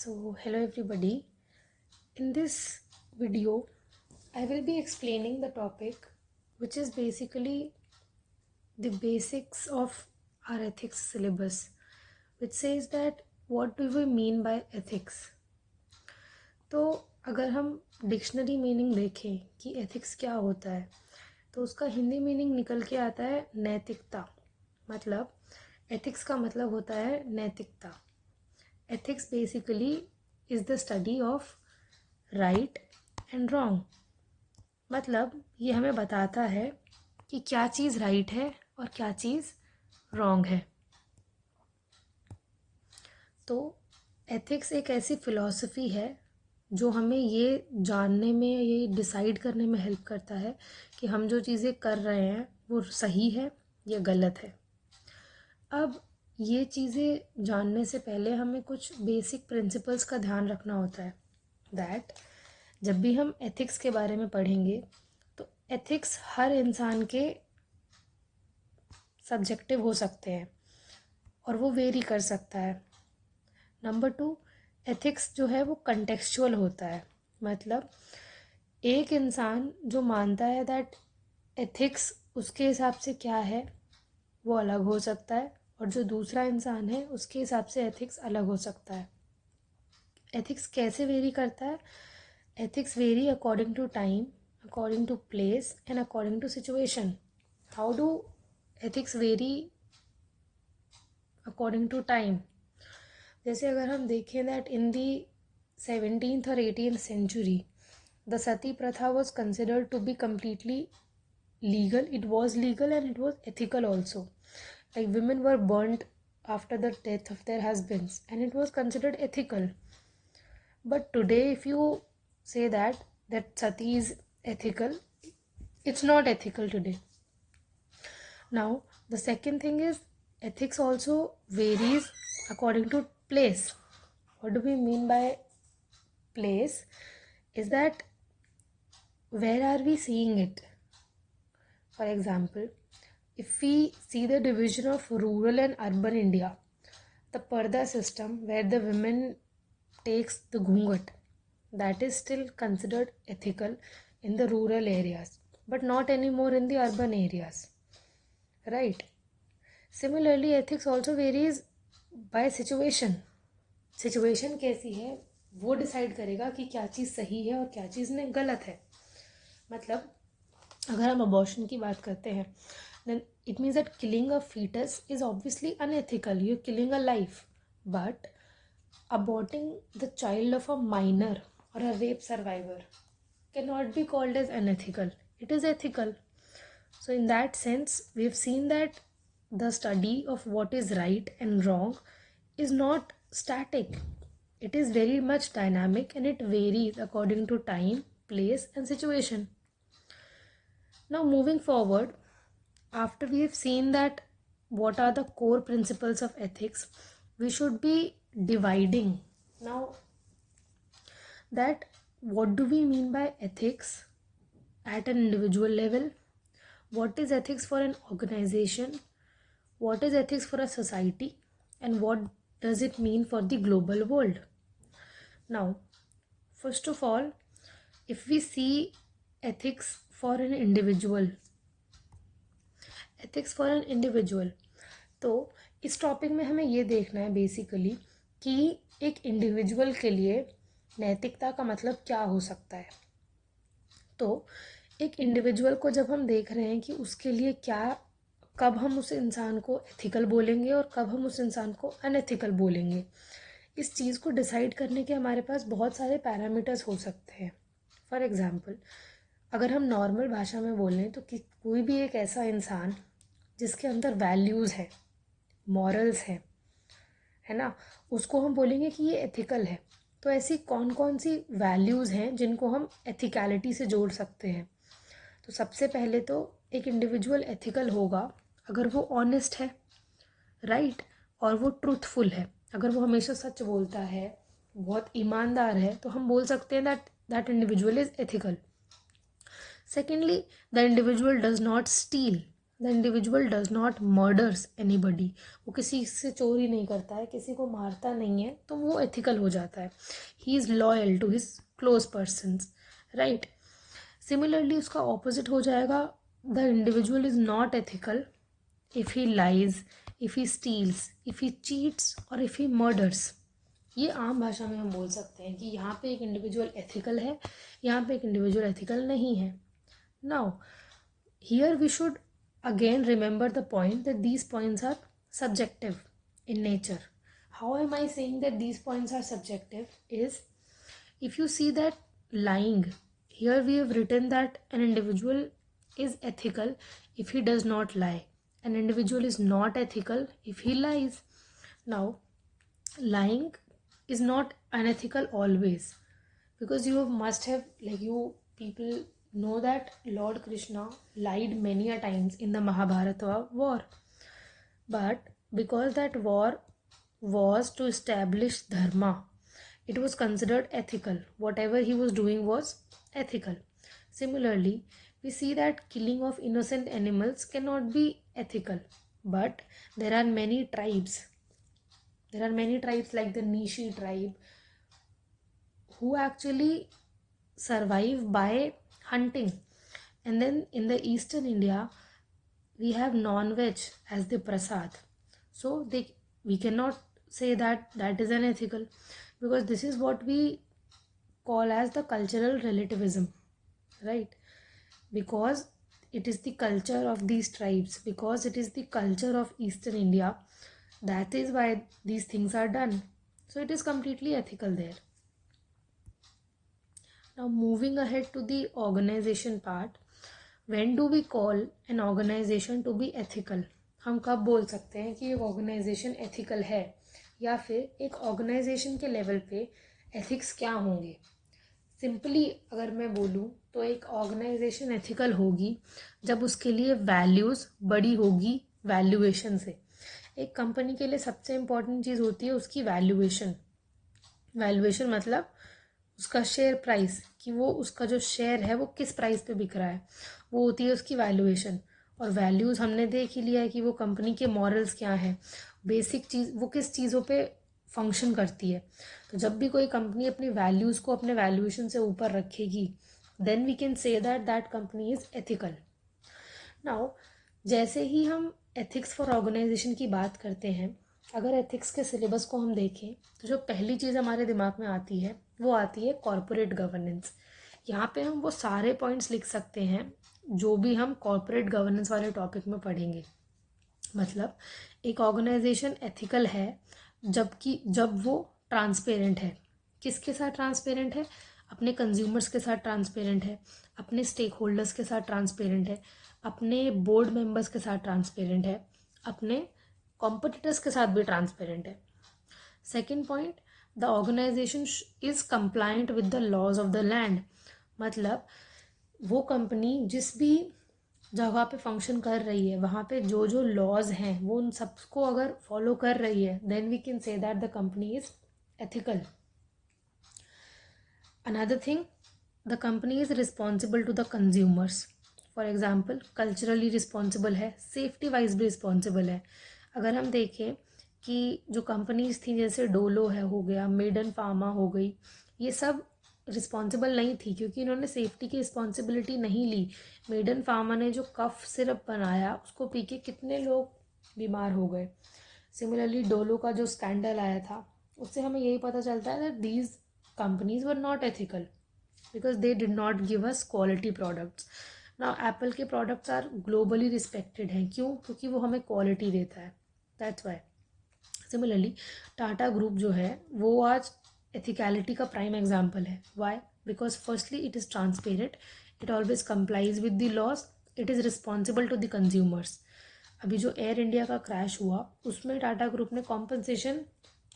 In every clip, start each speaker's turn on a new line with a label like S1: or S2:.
S1: So, hello everybody. In this video, I will be explaining the topic which is basically the basics of our ethics syllabus, which says that what do we mean by ethics. तो अगर हम dictionary meaning देखें कि ethics क्या होता है तो उसका हिंदी मीनिंग निकल के आता है नैतिकता। मतलब एथिक्स का मतलब होता है नैतिकता। Ethics basically is the study of right and wrong. मतलब ये हमें बताता है कि क्या चीज़ राइट है और क्या चीज़ रॉन्ग है। तो एथिक्स एक ऐसी फ़िलॉसफी है जो हमें ये जानने में, ये डिसाइड करने में हेल्प करता है कि हम जो चीज़ें कर रहे हैं वो सही है या गलत है। अब ये चीज़ें जानने से पहले हमें कुछ बेसिक प्रिंसिपल्स का ध्यान रखना होता है। दैट जब भी हम एथिक्स के बारे में पढ़ेंगे तो एथिक्स हर इंसान के सब्जेक्टिव हो सकते हैं और वो वेरी कर सकता है। नंबर 2, एथिक्स जो है वो कंटेक्चुअल होता है। मतलब एक इंसान जो मानता है दैट एथिक्स उसके हिसाब से क्या है वो अलग हो सकता है, और जो दूसरा इंसान है उसके हिसाब से एथिक्स अलग हो सकता है। एथिक्स कैसे वेरी करता है? Ethics vary according to time, according to place and according to situation. How do ethics vary according to time? जैसे अगर हम देखें दैट इन दी 17th और 18th सेंचुरी द सती प्रथा was considered to be completely legal. It was legal and it was ethical also. Like women were burnt after the death of their husbands and it was considered ethical. But today if you say that sati is ethical, it's not ethical today. Now the second thing is ethics also varies according to place. What do we mean by place? Is that where are we seeing it? For example, if we see the division of rural and urban India, the parda system where the women takes the ghungat, that is still considered ethical in the rural areas, but not anymore in the urban areas, right? Similarly, ethics also varies by situation. Situation कैसी है वो decide करेगा कि क्या चीज़ सही है और क्या चीज़ में गलत है। मतलब अगर हम अबॉर्शन की बात करते हैं then it means that killing a fetus is obviously unethical. You're killing a life. But aborting the child of a minor or a rape survivor cannot be called as unethical. It is ethical. So in that sense, we've seen that the study of what is right and wrong is not static. It is very much dynamic and it varies according to time, place and situation. Now moving forward, after we have seen that what are the core principles of ethics, we should be dividing now that what do we mean by ethics at an individual level, what is ethics for an organization, what is ethics for a society, and what does it mean for the global world. Now, first of all, if we see ethics for an individual, ethics for an individual, तो इस topic में हमें ये देखना है basically कि एक individual के लिए नैतिकता का मतलब क्या हो सकता है। तो एक इंडिविजुअल को जब हम देख रहे हैं कि उसके लिए क्या, कब हम उस इंसान को एथिकल बोलेंगे और कब हम उस इंसान को अनएथिकल बोलेंगे, इस चीज़ को डिसाइड करने के हमारे पास बहुत सारे पैरामीटर्स हो सकते हैं। फॉर एग्ज़ाम्पल, अगर हम नॉर्मल भाषा में बोलें तो कोई भी एक ऐसा इंसान जिसके अंदर वैल्यूज़ है, मॉरल्स है ना, उसको हम बोलेंगे कि ये एथिकल है। तो ऐसी कौन कौन सी वैल्यूज़ हैं जिनको हम एथिकलिटी से जोड़ सकते हैं? तो सबसे पहले तो एक इंडिविजुअल एथिकल होगा अगर वो ऑनेस्ट है, राइट, और वो ट्रूथफुल है। अगर वो हमेशा सच बोलता है, बहुत ईमानदार है, तो हम बोल सकते हैं that individual is ethical. Secondly, the individual does not steal. The individual does not murders anybody, वो किसी से चोरी नहीं करता है, किसी को मारता नहीं है, तो वो एथिकल हो जाता है. He is loyal to his close persons, right. Similarly उसका ऑपोजिट हो जाएगा, the individual is not ethical if he lies, if he steals, if he cheats और if he murders. ये आम भाषा में हम बोल सकते हैं कि यहाँ पे एक इंडिविजुअल एथिकल है, यहाँ पे एक इंडिविजुअल एथिकल नहीं है. Now here we should again remember the point that these points are subjective in nature. How am I saying that these points are subjective? Is if you see that lying, here we have written that an individual is ethical if he does not lie. An individual is not ethical if he lies. Now, lying is not unethical always, because you must have, like, you people know that Lord Krishna lied many a times in the Mahabharata war. But because that war was to establish dharma, it was considered ethical. Whatever he was doing was ethical. Similarly, we see that killing of innocent animals cannot be ethical. But there are many tribes. There are many tribes like the Nishi tribe who actually survive by hunting. And then in the eastern India, we have non-veg as the prasad. So we cannot say that that is unethical, because this is what we call as the cultural relativism, right? Because it is the culture of these tribes, because it is the culture of eastern India, that is why these things are done. So it is completely ethical there. Now moving ahead to the organization part, when do we call an organization to be ethical? हम कब बोल सकते हैं कि एक organisation ethical है, या फिर एक ऑर्गेनाइजेशन के लेवल पे एथिक्स क्या होंगे? सिंपली अगर मैं बोलूँ तो एक ऑर्गेनाइजेशन एथिकल होगी जब उसके लिए वैल्यूज़ बड़ी होगी वैल्यूएशन से. एक कंपनी के लिए सबसे इम्पॉर्टेंट चीज़ होती है उसकी वैल्यूएशन. वैल्यूएशन मतलब उसका शेयर प्राइस, कि वो उसका जो शेयर है वो किस प्राइस पे बिक रहा है, वो होती है उसकी वैल्यूएशन. और वैल्यूज़ हमने देख ही लिया है कि वो कंपनी के मॉरल्स क्या हैं, बेसिक चीज़ वो किस चीज़ों पे फंक्शन करती है. तो जब भी कोई कंपनी अपनी वैल्यूज़ को अपने वैल्यूएशन से ऊपर रखेगी, then we can say that that company is ethical. Now जैसे ही हम एथिक्स फॉर ऑर्गेनाइजेशन की बात करते हैं, अगर एथिक्स के सिलेबस को हम देखें तो जो पहली चीज़ हमारे दिमाग में आती है वो आती है कॉर्पोरेट गवर्नेंस. यहाँ पे हम वो सारे पॉइंट्स लिख सकते हैं जो भी हम कॉर्पोरेट गवर्नेंस वाले टॉपिक में पढ़ेंगे. मतलब एक ऑर्गेनाइजेशन एथिकल है जब वो ट्रांसपेरेंट है. किसके साथ ट्रांसपेरेंट है? अपने कंज्यूमर्स के साथ ट्रांसपेरेंट है, अपने स्टेक होल्डर्स के साथ ट्रांसपेरेंट है, अपने बोर्ड मेंबर्स के साथ ट्रांसपेरेंट है, अपने कॉम्पिटिटर्स के साथ भी ट्रांसपेरेंट है. Second point, the organization is compliant with the laws of the land. मतलब वो कंपनी जिस भी जगह पे फंक्शन कर रही है वहाँ पे जो जो लॉज हैं वो उन सबको अगर फॉलो कर रही है, then we can say that the company is ethical. Another thing, the company is responsible to the consumers. For example culturally responsible है, सेफ्टी वाइज भी रिस्पॉन्सिबल है. अगर हम देखें कि जो कंपनीज थी जैसे डोलो है हो गया, मेडन फार्मा हो गई, ये सब रिस्पॉन्सिबल नहीं थी क्योंकि इन्होंने सेफ्टी की रिस्पॉन्सिबिलिटी नहीं ली. मेडन फार्मा ने जो कफ सिरप बनाया उसको पी के कितने लोग बीमार हो गए. सिमिलरली डोलो का जो स्कैंडल आया था उससे हमें यही पता चलता है that these companies were not ethical because they did not give us quality products. ना एप्पल के प्रोडक्ट्स आर ग्लोबली रिस्पेक्टेड हैं. क्यों? क्योंकि वो हमें क्वालिटी देता है, that's why. Similarly Tata group जो है वो आज एथिकलिटी का प्राइम एग्जाम्पल है. Why? Because firstly it is transparent, it always complies with the laws, it is responsible to the consumers. अभी जो एयर इंडिया का क्रैश हुआ उसमें टाटा ग्रुप ने कॉम्पनसेशन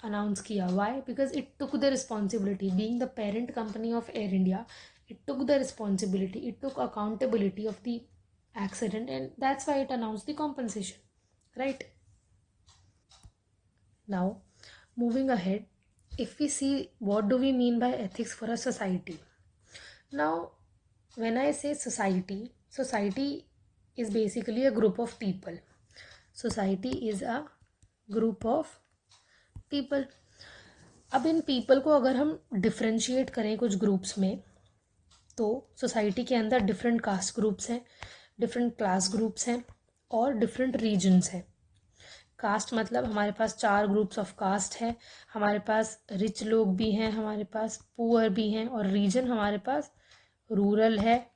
S1: अनाउंस किया. Why? Because it took the responsibility, being the parent company of Air India, it took the responsibility, it took accountability of the accident, and that's why it announced the compensation, right? Now moving ahead, if we see what do we mean by ethics for a society. Now when I say society is basically a group of people. Society is a group of people. अब in people को अगर हम differentiate करें कुछ groups में, तो society के अंदर डिफरेंट कास्ट ग्रुप्स हैं, डिफरेंट क्लास ग्रुप्स हैं और डिफरेंट रीजन्स हैं. कास्ट मतलब हमारे पास 4 ग्रुप्स ऑफ कास्ट है, हमारे पास रिच लोग भी हैं, हमारे पास पुअर भी हैं, और रीजन हमारे पास रूरल है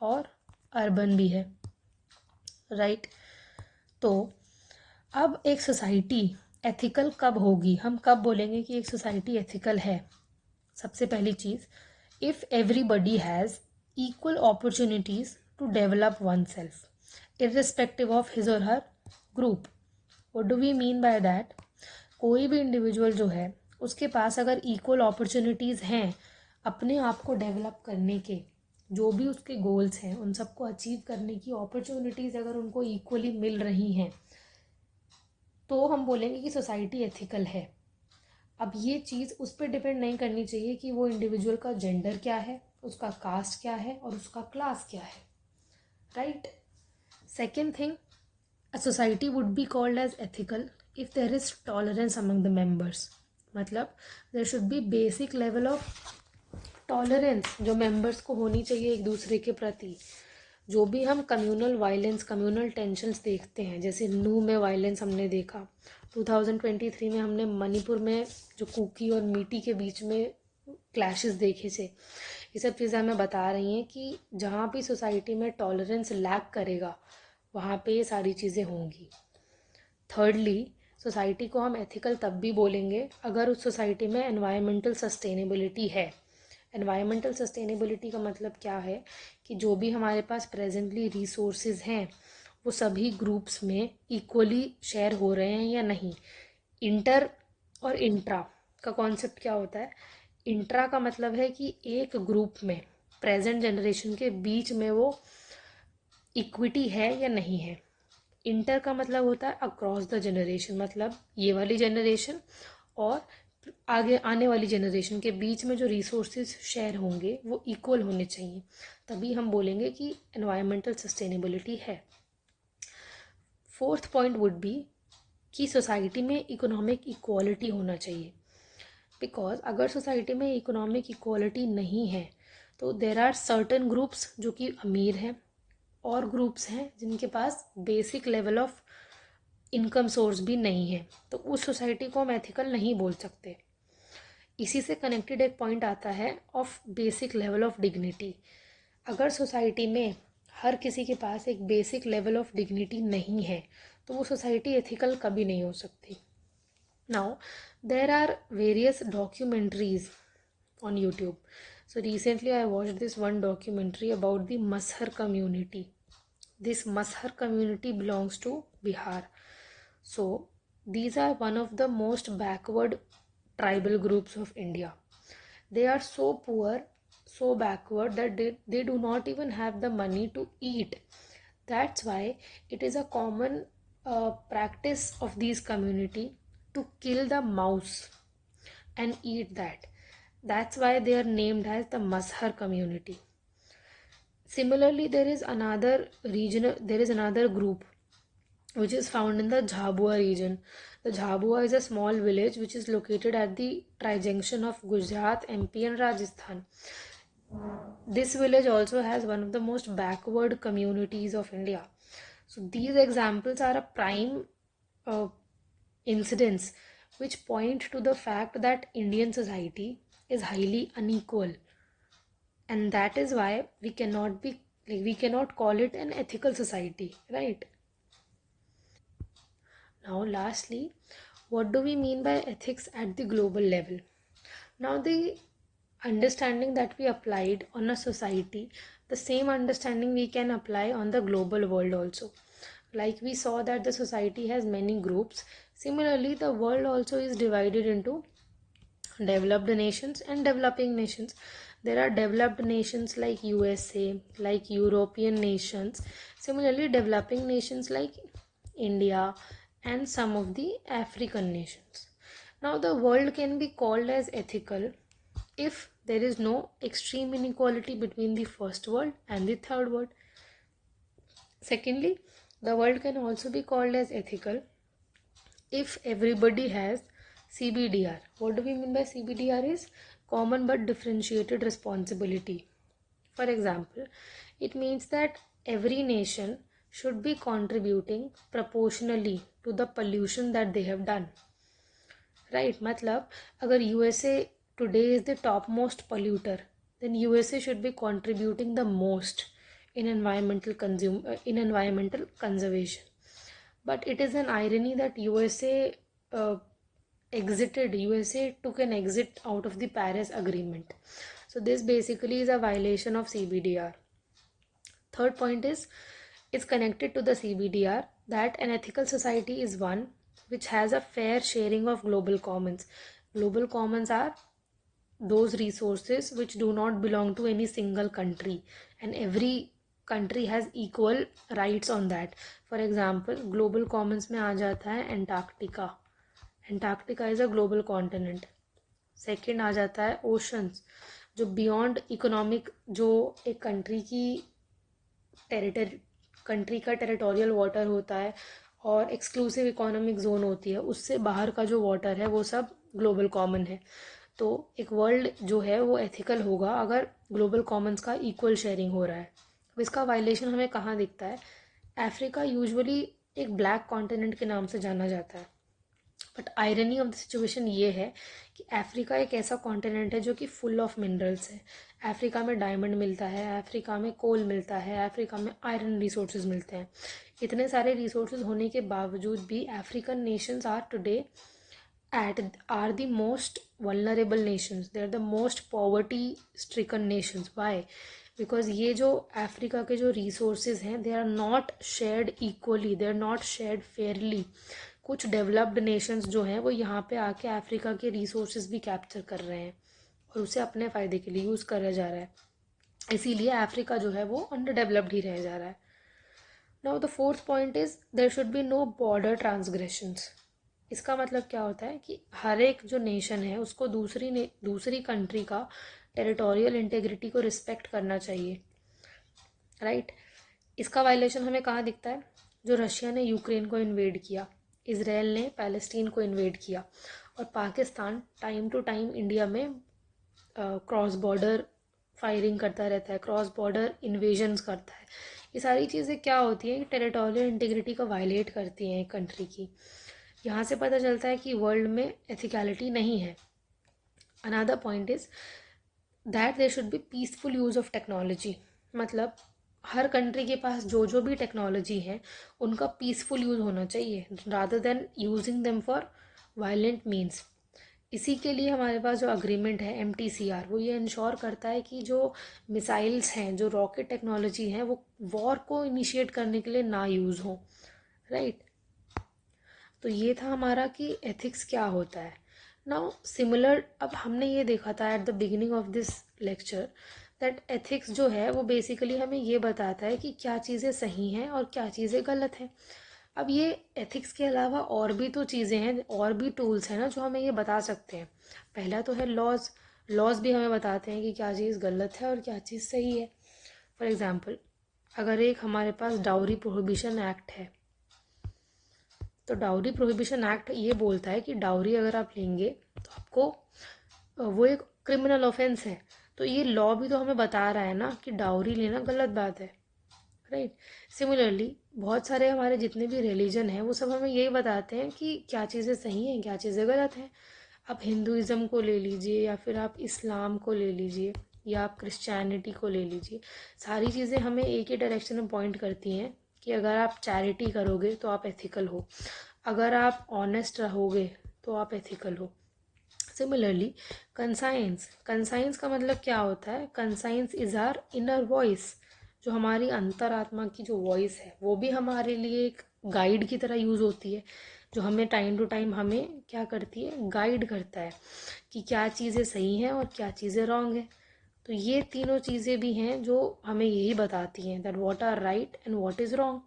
S1: और अर्बन भी है, राइट. तो अब एक सोसाइटी एथिकल कब होगी, हम कब बोलेंगे कि एक सोसाइटी एथिकल है? सबसे पहली चीज़, if everybody has equal opportunities to develop oneself irrespective of his or her group. What do we mean by that? कोई भी इंडिविजुअल जो है उसके पास अगर इक्वल अपॉर्चुनिटीज़ हैं अपने आप को डेवलप करने के, जो भी उसके गोल्स हैं उन सबको अचीव करने की अपॉर्चुनिटीज़ अगर उनको इक्वली मिल रही हैं, तो हम बोलेंगे कि सोसाइटी एथिकल है. अब ये चीज़ उस पर डिपेंड नहीं करनी चाहिए कि वो इंडिविजुअल का जेंडर क्या है, उसका कास्ट क्या है और उसका क्लास क्या है, right. Second thing, a society would be called as ethical if there is tolerance among the members. मतलब there should be basic level of tolerance जो members को होनी चाहिए एक दूसरे के प्रति. जो भी हम कम्युनल वायलेंस, कम्युनल टेंशन्स देखते हैं, जैसे नू में वायलेंस हमने देखा, 2023 में हमने मणिपुर में जो कुकी और मीटी के बीच में क्लैशेस देखे थे, ये सब चीज़ें हमें बता रही हैं कि जहाँ भी सोसाइटी में टॉलरेंस लैक करेगा वहाँ पे ये सारी चीज़ें होंगी. थर्डली, सोसाइटी को हम एथिकल तब भी बोलेंगे अगर उस सोसाइटी में एनवायरमेंटल सस्टेनेबिलिटी है. एनवायरमेंटल सस्टेनेबिलिटी का मतलब क्या है कि जो भी हमारे पास प्रेजेंटली रिसोर्सेज हैं वो सभी ग्रुप्स में इक्वली शेयर हो रहे हैं या नहीं. इंटर और इंट्रा का कॉन्सेप्ट क्या होता है? इंट्रा का मतलब है कि एक ग्रुप में प्रेजेंट जनरेशन के बीच में वो इक्विटी है या नहीं है. इंटर का मतलब होता है अक्रॉस द जनरेशन, मतलब ये वाली जनरेशन और आगे आने वाली जनरेशन के बीच में जो रिसोर्सेज शेयर होंगे वो इक्वल होने चाहिए, तभी हम बोलेंगे कि एनवायरमेंटल सस्टेनेबिलिटी है. फोर्थ पॉइंट वुड बी कि सोसाइटी में इकोनॉमिक इक्वालिटी होना चाहिए. बिकॉज अगर सोसाइटी में इकोनॉमिक इक्वालिटी नहीं है तो देर आर सर्टन ग्रुप्स जो कि अमीर हैं और ग्रुप्स हैं जिनके पास basic level of income source भी नहीं है, तो उस सोसाइटी को हम एथिकल नहीं बोल सकते. इसी से कनेक्टेड एक पॉइंट आता है of basic level of dignity. अगर सोसाइटी में हर किसी के पास एक बेसिक लेवल ऑफ डिग्निटी नहीं है तो वो सोसाइटी एथिकल कभी नहीं हो सकती. Now there are various documentaries on YouTube. So recently I watched this one documentary about the Mashar community. This Mashar community belongs to Bihar. So these are one of the most backward tribal groups of India. They are so poor, so backward that they do not even have the money to eat. That's why it is a common practice of these community to kill the mouse and eat that. That's why they are named as the Mashar community. Similarly, there is another group which is found in the Jhabua region. The Jhabua is a small village which is located at the tri-junction of Gujarat, MP and Rajasthan. This village also has one of the most backward communities of India. So these examples are a prime incidents which point to the fact that Indian society is highly unequal, and that is why we cannot call it an ethical society, right? Now lastly, what do we mean by ethics at the global level? Now the understanding that we applied on a society, the same understanding we can apply on the global world also. Like we saw that the society has many groups, similarly the world also is divided into developed nations and developing nations. There are developed nations like USA, like European nations, similarly developing nations like India and some of the African nations. Now the world can be called as ethical if there is no extreme inequality between the first world and the third world. Secondly, the world can also be called as ethical if everybody has CBDR. What do we mean by CBDR is common but differentiated responsibility. For example, it means that every nation should be contributing proportionally to the pollution that they have done. Right? मतलब अगर USA today is the topmost polluter, then USA should be contributing the most in environmental conservation. But it is an irony that USA took an exit out of the Paris Agreement. So this basically is a violation of CBDR. Third point is, it's connected to the CBDR that an ethical society is one which has a fair sharing of global commons. Global commons are those resources which do not belong to any single country, and every country has equal rights on that. For example, global commons में आ जाता है Antarctica. Antarctica is a global continent. Second आ जाता है oceans, जो beyond economic, जो एक कंट्री का टेरिटोरियल वाटर होता है और एक्सक्लूसिव इकोनॉमिक जोन होती है, उससे बाहर का जो वाटर है वो सब ग्लोबल कॉमन है. तो एक वर्ल्ड जो है वो एथिकल होगा अगर ग्लोबल कॉमन्स का इक्वल शेयरिंग हो रहा है. अब इसका वायलेशन हमें कहाँ दिखता है? अफ्रीका यूजुअली एक ब्लैक कॉन्टिनेंट के नाम से जाना जाता है, but irony of the situation ये है कि अफ्रीका एक ऐसा कॉन्टिनेंट है जो कि फुल ऑफ मिनरल्स है. अफ्रीका में डायमंड मिलता है, अफ्रीका में कोल मिलता है, अफ्रीका में आयरन रिसोर्सेज मिलते हैं. इतने सारे रिसोर्सेज होने के बावजूद भी African nations are today are the most vulnerable nations. They are the most poverty stricken nations. Why? Because ये जो अफ्रीका के जो resources हैं, they are not shared equally, they are not shared fairly. कुछ डेवलप्ड नेशंस जो हैं वो यहाँ पे आके अफ्रीका के रिसोर्सेज भी कैप्चर कर रहे हैं और उसे अपने फ़ायदे के लिए यूज़ करा जा रहा है. इसीलिए अफ्रीका जो है वो अंडर डेवलप्ड ही रह जा रहा है. Now the fourth point is there should be no border transgressions. इसका मतलब क्या होता है कि हर एक जो नेशन है उसको दूसरी कंट्री का टेरिटोरियल इंटेग्रिटी को रिस्पेक्ट करना चाहिए. राइट? इसका वायलेशन हमें कहाँ दिखता है? जो रशिया ने यूक्रेन को इन्वेड किया, इसराइल ने पैलेस्टीन को इन्वेड किया, और Pakistan time to time India में क्रॉस बॉर्डर फायरिंग करता रहता है, क्रॉस बॉर्डर इन्वेजन्स करता है. ये सारी चीज़ें क्या होती हैं? टेरिटोरियल इंटीग्रिटी को वायलेट करती हैं एक कंट्री की. यहाँ से पता चलता है कि वर्ल्ड में एथिकलिटी नहीं है. Another point is that there should be peaceful use of technology. मतलब हर कंट्री के पास जो जो भी टेक्नोलॉजी है उनका पीसफुल यूज़ होना चाहिए rather than using them for violent means. इसी के लिए हमारे पास जो अग्रीमेंट है MTCR, वो ये इंश्योर करता है कि जो मिसाइल्स हैं, जो रॉकेट टेक्नोलॉजी है, वो वॉर को इनिशिएट करने के लिए ना यूज़ हो. राइट? तो ये था हमारा कि एथिक्स क्या होता है. नाउ सिमिलर, अब हमने ये देखा था at the beginning of this lecture that ethics जो है वो बेसिकली हमें ये बताता है कि क्या चीज़ें सही हैं और क्या चीज़ें गलत हैं. अब ये एथिक्स के अलावा और भी तो चीज़ें हैं, और भी टूल्स हैं ना जो हमें ये बता सकते हैं. पहला तो है लॉज भी हमें बताते हैं कि क्या चीज़ गलत है और क्या चीज़ सही है. फॉर एग्जांपल, अगर एक हमारे पास डाउरी प्रोहिबिशन एक्ट है, तो डाउरी प्रोहिबिशन एक्ट ये बोलता है कि डाउरी अगर आप लेंगे तो आपको वो एक क्रिमिनल ऑफेंस है. तो ये लॉ भी तो हमें बता रहा है ना कि डाउरी लेना गलत बात है. राइट? सिमिलरली बहुत सारे हमारे जितने भी रिलीजन हैं वो सब हमें यही बताते हैं कि क्या चीज़ें सही हैं, क्या चीज़ें गलत हैं. आप हिंदुज़म को ले लीजिए, या फिर आप इस्लाम को ले लीजिए, या आप क्रिश्चियनिटी को ले लीजिए. सारी चीज़ें हमें एक ही डायरेक्शन में पॉइंट करती हैं कि अगर आप चैरिटी करोगे तो आप एथिकल हो, अगर आप ऑनेस्ट रहोगे तो आप एथिकल हो. सिमिलरली कंसाइंस का मतलब क्या होता है? Conscience is our inner voice. जो हमारी अंतरात्मा की जो वॉइस है वो भी हमारे लिए एक गाइड की तरह यूज़ होती है, जो हमें टाइम टू टाइम हमें क्या करती है? गाइड करता है कि क्या चीज़ें सही हैं और क्या चीज़ें रॉन्ग है. तो ये तीनों चीज़ें भी हैं जो हमें यही बताती हैं that what are right and what is wrong.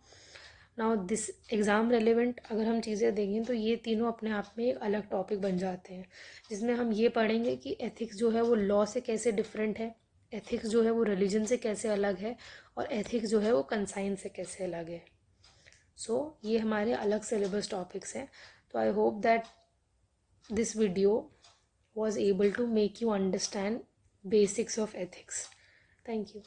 S1: Now this exam relevant अगर हम चीज़ें देखें तो ये तीनों अपने आप में एक अलग टॉपिक बन जाते हैं, जिसमें हम ये पढ़ेंगे कि एथिक्स जो है वो लॉ से कैसे डिफरेंट है, एथिक्स जो है वो रिलीजन से कैसे अलग है और एथिक्स जो है वो कंसाइंस से कैसे अलग है. सो ये हमारे अलग सिलेबस टॉपिक्स हैं. तो I hope that this video was able to make you understand basics of ethics. Thank you.